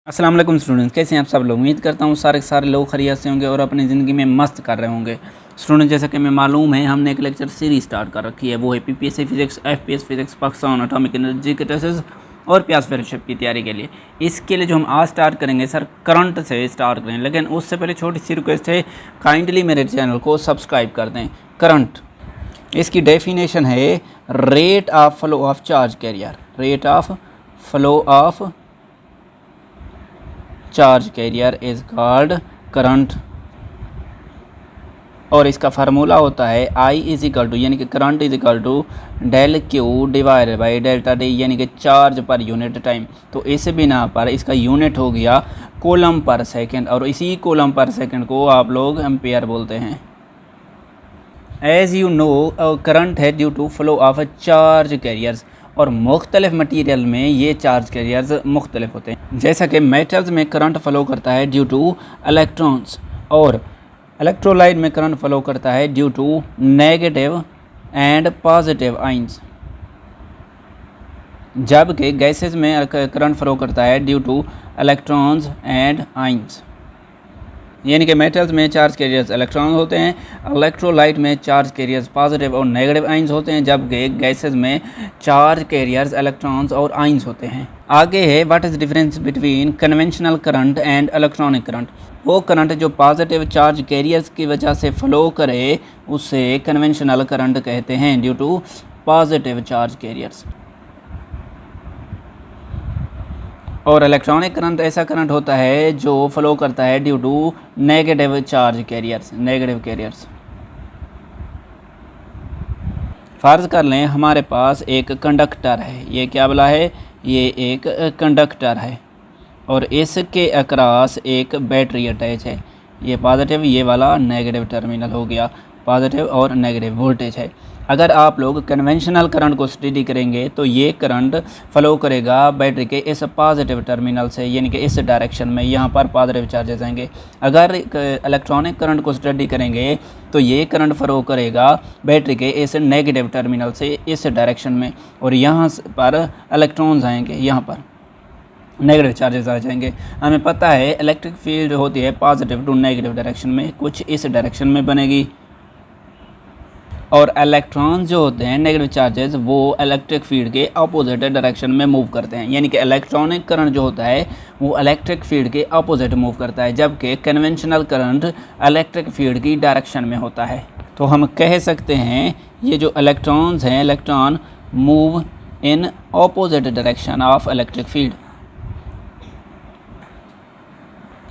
अस्सलाम वालेकुम स्टूडेंट्स, कैसे हैं आप सब लोग। उम्मीद करता हूँ सारे के सारे लोग खैरियत से होंगे और अपनी ज़िंदगी में मस्त कर रहे होंगे। स्टूडेंट, जैसा कि हमें मालूम है, हमने एक लेक्चर सीरीज स्टार्ट कर रखी है, वो है PPSC physics, FPS physics, Pakistan atomic energy के टेस्ट और प्यास फेलोशिप की तैयारी के लिए। इसके लिए जो हम आज स्टार्ट करेंगे सर, करंट से स्टार्ट करें, लेकिन उससे पहले छोटी सी रिक्वेस्ट है, काइंडली मेरे चैनल को सब्सक्राइब कर दें। करंट, इसकी डेफिनेशन है rate of flow of charge carrier, rate of flow of charge carrier is called current. और इसका फार्मूला होता है I इज इक्वल टू, यानी कि current is equal to del Q divided by delta D, यानी कि charge per unit time. तो इस बिना पर इसका यूनिट हो गया कूलम पर सेकंड, और इसी कूलम पर सेकंड को आप लोग एम्पेयर बोलते हैं। एज यू नो, करंट है due to flow of charge carriers, और मुख्तलिफ मटीरियल में ये चार्ज कैरियर्स मुख्तलिफ होते हैं। जैसा कि मेटल्स में करंट फ्लो करता है ड्यू टू इलेक्ट्रॉन्स, और इलेक्ट्रोलाइट में करंट फ्लो करता है due to negative and positive ions, जबकि गैसेस में करंट फ्लो करता है due to electrons and ions. यानी कि मेटल्स में चार्ज कैरियर्स इलेक्ट्रॉन होते हैं, इलेक्ट्रोलाइट में चार्ज कैरियर्स पॉजिटिव और नेगेटिव आइंस होते हैं, जबकि गैसेस में चार्ज कैरियर्स इलेक्ट्रॉन्स और आइंस होते हैं। आगे है what is difference between conventional current and electronic current. वो करंट जो पॉजिटिव चार्ज कैरियर्स की वजह से फ्लो करे उसे कन्वेंशनल करंट कहते हैं, due to positive charge carriers. और इलेक्ट्रॉनिक करंट ऐसा करंट होता है जो फ्लो करता है due to negative charge carriers, negative carriers. फ़र्ज़ कर लें हमारे पास एक कंडक्टर है, ये क्या बोला है, ये एक कंडक्टर है, और इसके अक्रॉस एक बैटरी अटैच है। ये पॉजिटिव, ये वाला नेगेटिव टर्मिनल हो गया, पॉजिटिव और नेगेटिव वोल्टेज है। अगर आप लोग कन्वेंशनल करंट को स्टडी करेंगे तो ये करंट फ्लो करेगा बैटरी के इस पॉजिटिव टर्मिनल से, यानी कि इस डायरेक्शन में, यहाँ पर पॉजिटिव चार्जेस आएंगे। अगर इलेक्ट्रॉनिक करंट को स्टडी करेंगे तो ये करंट फ्लो करेगा बैटरी के इस नेगेटिव टर्मिनल से इस डायरेक्शन में, और यहाँ पर इलेक्ट्रॉन्स आएंगे, यहाँ पर नेगेटिव चार्जेस आ जाएंगे। हमें पता है इलेक्ट्रिक फील्ड होती है पॉजिटिव टू नेगेटिव डायरेक्शन में, कुछ इस डायरेक्शन में बनेगी, और इलेक्ट्रॉन्स जो होते हैं नेगेटिव चार्जेस वो इलेक्ट्रिक फील्ड के अपोजिट डायरेक्शन में मूव करते हैं। यानी कि इलेक्ट्रॉनिक करंट जो होता है वो इलेक्ट्रिक फील्ड के अपोजिट मूव करता है, जबकि कन्वेंशनल करंट इलेक्ट्रिक फील्ड की डायरेक्शन में होता है। तो हम कह सकते हैं ये जो इलेक्ट्रॉन्स हैं, electron move in opposite direction of electric field,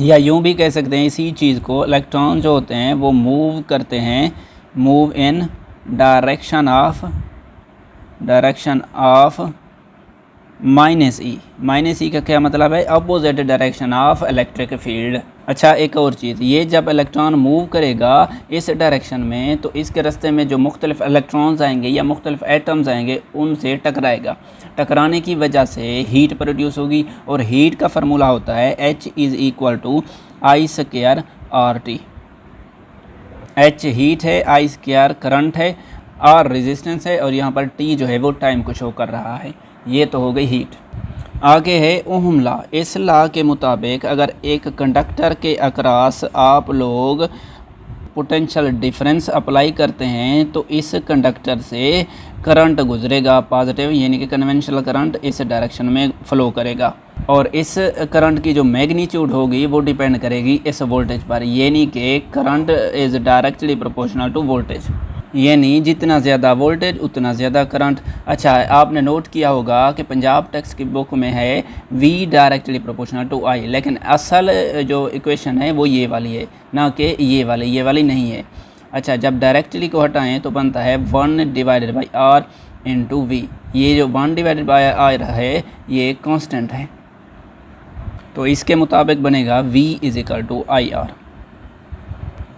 या यूँ भी कह सकते हैं इसी चीज़ को, इलेक्ट्रॉन जो होते हैं वो मूव करते हैं, move in direction of minus E. Minus E का क्या मतलब है, opposite direction of electric field. अच्छा, एक और चीज़, ये जब इलेक्ट्रॉन मूव करेगा इस डायरेक्शन में तो इसके रास्ते में जो मुख्तलिफ इलेक्ट्रॉन्स आएंगे या मुख्तलिफ एटम्स आएंगे उनसे टकराएगा। टकराने की वजह से हीट प्रोड्यूस होगी, और हीट का फार्मूला होता है H is equal to I square R T. H heat है, I स्क्वायर करंट है, R रेजिस्टेंस है, और यहाँ पर T जो है वो टाइम को शो कर रहा है। ये तो हो गई हीट। आगे है ओहम लॉ। इस लॉ के मुताबिक अगर एक कंडक्टर के अक्रॉस आप लोग पोटेंशियल डिफरेंस अप्लाई करते हैं तो इस कंडक्टर से करंट गुजरेगा पॉजिटिव, यानी कि कन्वेंशनल करंट इस डायरेक्शन में फ्लो करेगा, और इस करंट की जो मैग्नीट्यूड होगी वो डिपेंड करेगी इस वोल्टेज पर, यानी कि current is directly proportional to voltage, यानी जितना ज़्यादा वोल्टेज उतना ज़्यादा करंट। अच्छा, आपने नोट किया होगा कि पंजाब टेक्स्ट की बुक में है V directly proportional to I, लेकिन असल जो इक्वेशन है वो ये वाली है, ना कि ये वाली नहीं है। अच्छा, जब डायरेक्टली को हटाएं तो बनता है 1 divided by R into V। ये जो 1 डिवाइडेड बाई R है ये कांस्टेंट है, तो इसके मुताबिक बनेगा V is equal to IR,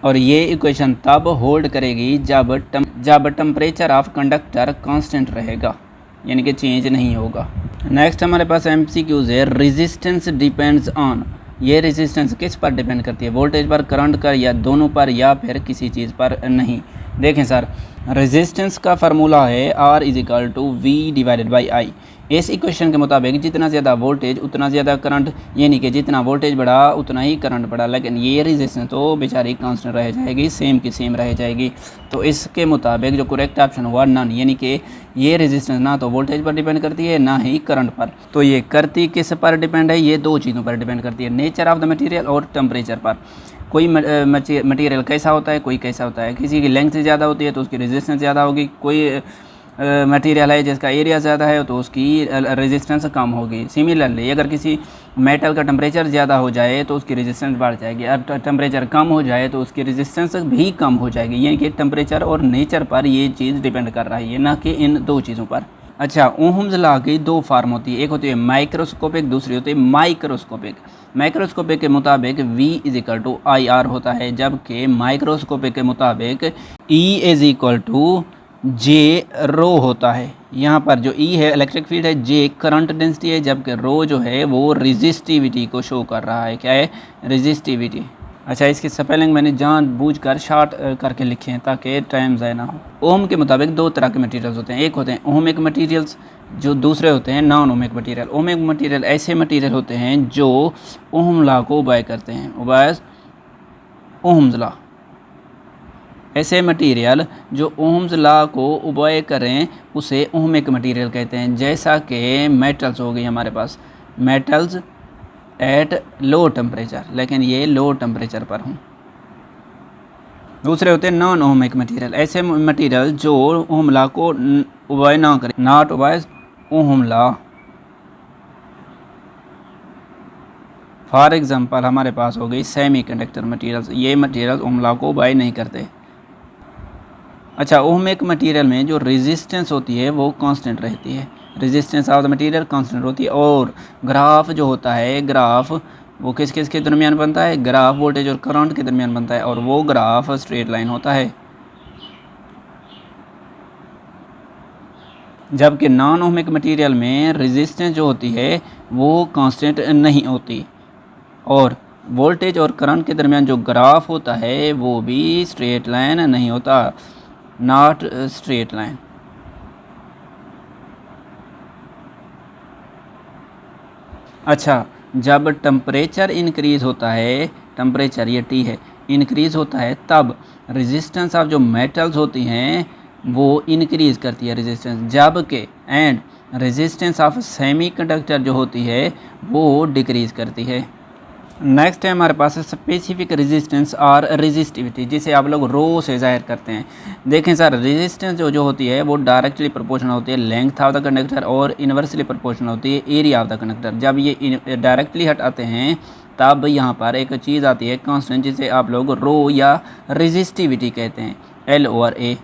और ये इक्वेशन तब होल्ड करेगी जब टेम्परेचर ऑफ कंडक्टर कांस्टेंट रहेगा, यानी कि चेंज नहीं होगा। नेक्स्ट हमारे पास MCQs है, रेजिस्टेंस डिपेंड्स ऑन। ये रेजिस्टेंस किस पर डिपेंड करती है, वोल्टेज पर, करंट पर, या दोनों पर, या फिर किसी चीज़ पर नहीं। देखें सर, रेजिस्टेंस का फार्मूला है R is equal to V divided by I। इस इक्वेशन के मुताबिक जितना ज़्यादा वोल्टेज उतना ज़्यादा करंट, यानी कि जितना वोल्टेज बढ़ा उतना ही करंट बढ़ा, लेकिन ये रेजिस्टेंस तो बेचारी कांस्टेंट रह जाएगी, सेम की सेम रह जाएगी। तो इसके मुताबिक जो करेक्ट ऑप्शन हुआ नन, यानी कि ये रेजिस्टेंस ना तो वोल्टेज पर डिपेंड करती है ना ही करंट पर। तो ये करती किस पर डिपेंड है, ये दो चीज़ों पर डिपेंड करती है, नेचर ऑफ द मटीरियल और टेम्परेचर पर। कोई मटीरियल कैसा होता है, कोई कैसा होता है, किसी की लेंथ ज़्यादा होती है तो उसकी रेजिस्टेंस ज़्यादा होगी, कोई मटेरियल है जिसका एरिया ज़्यादा है तो उसकी रेजिस्टेंस कम होगी। सिमिलरली अगर किसी मेटल का टेम्परेचर ज़्यादा हो जाए तो उसकी रेजिस्टेंस बढ़ जाएगी, और टेम्परेचर कम हो जाए तो उसकी रेजिस्टेंस भी कम हो जाएगी। यानी कि टेम्परेचर और नेचर पर ये चीज़ डिपेंड कर रही है, ना कि इन दो चीज़ों पर। अच्छा, ओहम्स लॉ की दो फार्म होती है, एक होती है माइक्रोस्कोपिक, दूसरी होती है माइक्रोस्कोपिक। माइक्रोस्कोपिक के मुताबिक V = IR होता है, जबकि माइक्रोस्कोपिक के मुताबिक E = J रो होता है। यहाँ पर जो E है इलेक्ट्रिक फील्ड है, J करंट डेंसिटी है, जबकि रो जो है वो रेजिस्टिविटी को शो कर रहा है। क्या है? रेजिस्टिविटी। अच्छा, इसकी स्पेलिंग मैंने जानबूझकर शॉर्ट करके लिखे हैं ताकि टाइम ज़ाया ना हो। ओम के मुताबिक दो तरह के मटेरियल्स होते हैं, एक होते हैं ओहमिक मटेरियल्स, जो दूसरे होते हैं non ohmic material. Ohmic material ऐसे मटेरियल होते हैं जो ओहम लॉ को ओबे करते हैं, ओबेज ओहम्स लॉ। ऐसे मटेरियल जो ओहम्स लॉ को ओबे करें उसे ओहमिक मटेरियल कहते हैं। जैसा कि मेटल्स हो गई हमारे पास, मेटल्स एट लो टेम्परेचर, लेकिन ये लो टेम्परेचर पर हूँ। दूसरे होते हैं नॉन ओहमिक मटेरियल, ऐसे मटेरियल जो ओहम लॉ को ओबे ना करें, not obeys ohm law. For example हमारे पास हो गई सेमीकंडक्टर मटेरियल्स, ये मटेरियल ओहम लॉ को ओबे नहीं करते। अच्छा, ओहमिक मटेरियल में जो रेजिस्टेंस होती है वो कांस्टेंट रहती है, resistance of the material constant होती है। और ग्राफ जो होता है, ग्राफ वो किस किस के दरमियान बनता है, ग्राफ वोल्टेज और करंट के दरमियान बनता है, और वो ग्राफ स्ट्रेट लाइन होता है। जबकि नॉन ओहमिक मटेरियल में रेजिस्टेंस जो होती है वो कांस्टेंट नहीं होती, और वोल्टेज और करंट के दरमियान जो ग्राफ होता है वो भी स्ट्रेट लाइन नहीं होता, नॉट स्ट्रेट लाइन। अच्छा, जब टेम्परेचर इंक्रीज़ होता है, टेम्परेचर ये T है, इंक्रीज़ होता है, तब रेजिस्टेंस ऑफ जो मेटल्स होती हैं वो इंक्रीज़ करती है रेजिस्टेंस, जबकि एंड रेजिस्टेंस ऑफ सेमीकंडक्टर जो होती है वो डिक्रीज़ करती है। नेक्स्ट है हमारे पास स्पेसिफिक रेजिस्टेंस और रेजिस्टिविटी, जिसे आप लोग रो से जाहिर करते हैं। देखें सर, रेजिस्टेंस जो होती है वो डायरेक्टली प्रोपोर्शनल होती है लेंथ ऑफ द कंडक्टर, और इन्वर्सली प्रोपोर्शनल होती है एरिया ऑफ द कंडक्टर। जब ये डायरेक्टली हटाते हैं तब यहाँ पर एक चीज़ आती है कांस्टेंट, जिसे आप लोग रो या रेजिस्टिविटी कहते हैं, L/A।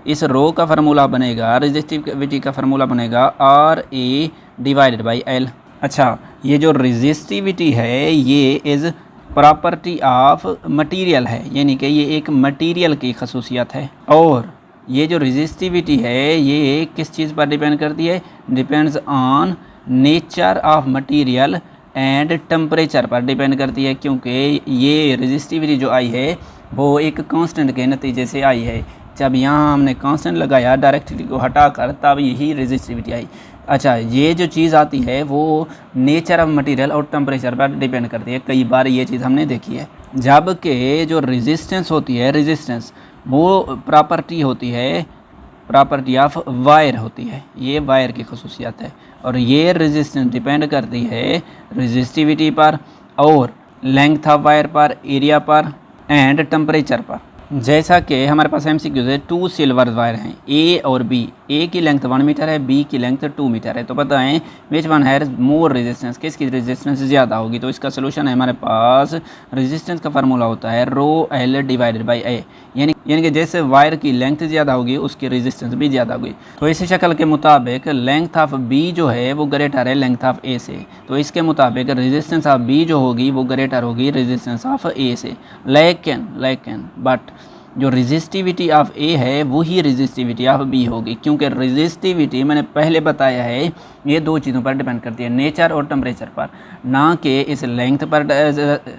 इस रो का फार्मूला बनेगा, रेजिस्टिविटी का फार्मूला बनेगा RA/L। अच्छा, ये जो रेजिस्टिविटी है ये इज़ प्रॉपर्टी ऑफ मटेरियल है, यानी कि ये एक मटेरियल की खसूसियत है। और ये जो रेजिस्टिविटी है ये किस चीज़ पर डिपेंड करती है, depends on nature of material and temperature पर डिपेंड करती है, क्योंकि ये रेजिस्टिविटी जो आई है वो एक कांस्टेंट के नतीजे से आई है। जब यहाँ हमने कांस्टेंट लगाया डायरेक्टली को हटाकर, तब यही रेजिस्टिविटी आई। अच्छा, ये जो चीज़ आती है वो नेचर ऑफ मटेरियल और टेम्परेचर पर डिपेंड करती है, कई बार ये चीज़ हमने देखी है। जबकि जो रेजिस्टेंस होती है, रेजिस्टेंस वो प्रॉपर्टी होती है, प्रॉपर्टी ऑफ वायर होती है, ये वायर की खसूसियत है। और ये रेजिस्टेंस डिपेंड करती है रेजिस्टिविटी पर और लेंथ ऑफ वायर पर, एरिया पर एंड टेम्परेचर पर। जैसा कि हमारे पास MCQ है, 2 सिल्वर वायर हैं, A और B। A की लेंथ 1 मीटर है, B की लेंथ 2 मीटर है। तो बताएं which one has more resistance, किसकी रेजिस्टेंस ज़्यादा होगी। तो इसका सोल्यूशन है हमारे पास, रेजिस्टेंस का फार्मूला होता है ρL/A, यानी कि जैसे वायर की लेंथ ज़्यादा होगी उसकी रेजिस्टेंस भी ज़्यादा होगी। तो इसी शक्ल के मुताबिक लेंथ ऑफ B जो है वो ग्रेटर है लेंथ ऑफ A से, तो इसके मुताबिक रेजिस्टेंस ऑफ B जो होगी वो ग्रेटर होगी रेजिस्टेंस ऑफ A से। लेकिन बट जो रेजिस्टिविटी ऑफ A है वही रेजिस्टिविटी ऑफ B होगी, क्योंकि रेजिस्टिविटी मैंने पहले बताया है ये दो चीज़ों पर डिपेंड करती है, नेचर और टेम्परेचर पर, ना कि इस लेंथ पर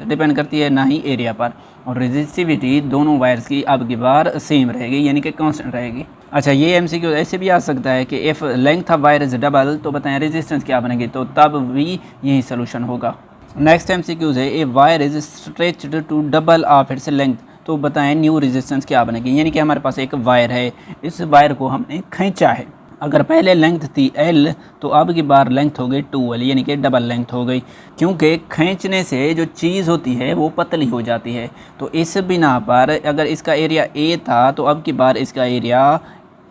डिपेंड करती है ना ही एरिया पर। और रेजिस्टिविटी दोनों वायर्स की अब की बार सेम रहेगी, यानी कि कांस्टेंट रहेगी। अच्छा, ये एमसीक्यू ऐसे भी आ सकता है कि if length of wire is double, तो बताएं रेजिस्टेंस क्या बनेगी, तो तब भी यही सोल्यूशन होगा। नेक्स्ट एमसीक्यूज़ है, a wire is stretched to double of its length, तो बताएं न्यू रेजिस्टेंस क्या बनेगी। यानी कि हमारे पास एक वायर है, इस वायर को हमने खींचा है, अगर पहले लेंथ थी L तो अब की बार लेंथ हो गई 2L, यानी कि डबल लेंथ हो गई, क्योंकि खींचने से जो चीज़ होती है वो पतली हो जाती है। तो इस बिना पर अगर इसका एरिया A था तो अब की बार इसका एरिया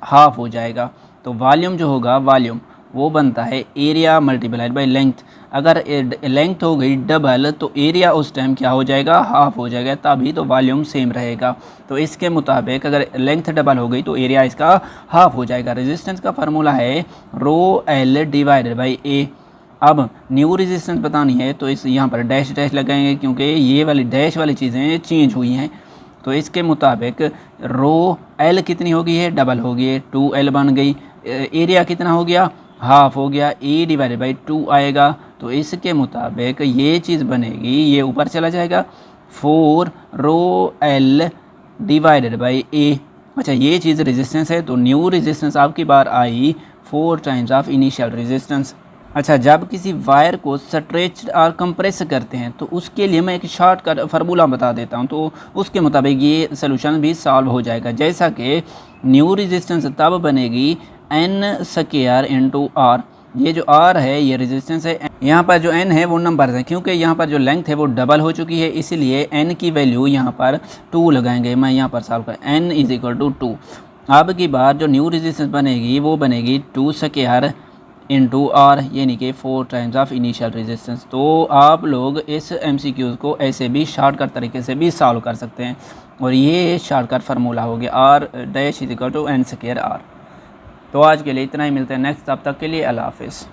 हाफ हो जाएगा। तो वॉल्यूम जो होगा, वॉल्यूम वो बनता है एरिया मल्टीप्लाइड बाई लेंथ। अगर लेंथ हो गई डबल तो एरिया उस टाइम क्या हो जाएगा, हाफ हो जाएगा, तभी तो वॉल्यूम सेम रहेगा। तो इसके मुताबिक अगर लेंथ डबल हो गई तो एरिया इसका हाफ हो जाएगा। रेजिस्टेंस का फार्मूला है रो एल डिवाइडेड बाई ए। अब न्यू रेजिस्टेंस बतानी है तो इस यहाँ पर डैश डैश लगाएंगे, क्योंकि ये वाली डैश वाली चीज़ें चेंज हुई हैं। तो इसके मुताबिक रो एल कितनी हो गई है, डबल हो गई है, 2L बन गई। एरिया कितना हो गया, हाफ हो गया, ए डिवाइडेड बाई 2 आएगा। तो इसके मुताबिक ये चीज़ बनेगी, ये ऊपर चला जाएगा, 4 रो एल डिवाइडेड बाई ए। अच्छा, ये चीज़ रेजिस्टेंस है, तो न्यू रेजिस्टेंस आपकी बार आई 4 टाइम्स ऑफ इनिशियल रेजिस्टेंस। अच्छा, जब किसी वायर को स्ट्रेच और कंप्रेस करते हैं तो उसके लिए मैं एक शॉर्टकट फार्मूला बता देता हूं, तो उसके मुताबिक ये सोल्यूशन भी सॉल्व हो जाएगा। जैसा कि न्यू रेजिस्टेंस तब बनेगी N स्क्वायर इंटू R। ये जो R है ये रेजिस्टेंस है, यहाँ पर जो N है वो नंबर है, क्योंकि यहाँ पर जो लेंथ है वो डबल हो चुकी है, इसीलिए N की वैल्यू यहाँ पर 2 लगाएंगे। मैं यहाँ पर सॉल्व कर N इज इक्वल टू 2। अब की बार जो न्यू रेजिस्टेंस बनेगी वो बनेगी 2 स्क्वायर इंटू R, यानी कि 4 टाइम्स ऑफ इनिशियल रेजिस्टेंस। तो आप लोग इस MCQs को ऐसे भी शॉर्टकट तरीके से भी सॉल्व कर सकते हैं, और ये शॉर्टकट फार्मूला हो गया R dash is equal to N square R। तो आज के लिए इतना ही, मिलते हैं नेक्स्ट, तब तक के लिए अल्लाह हाफिज़।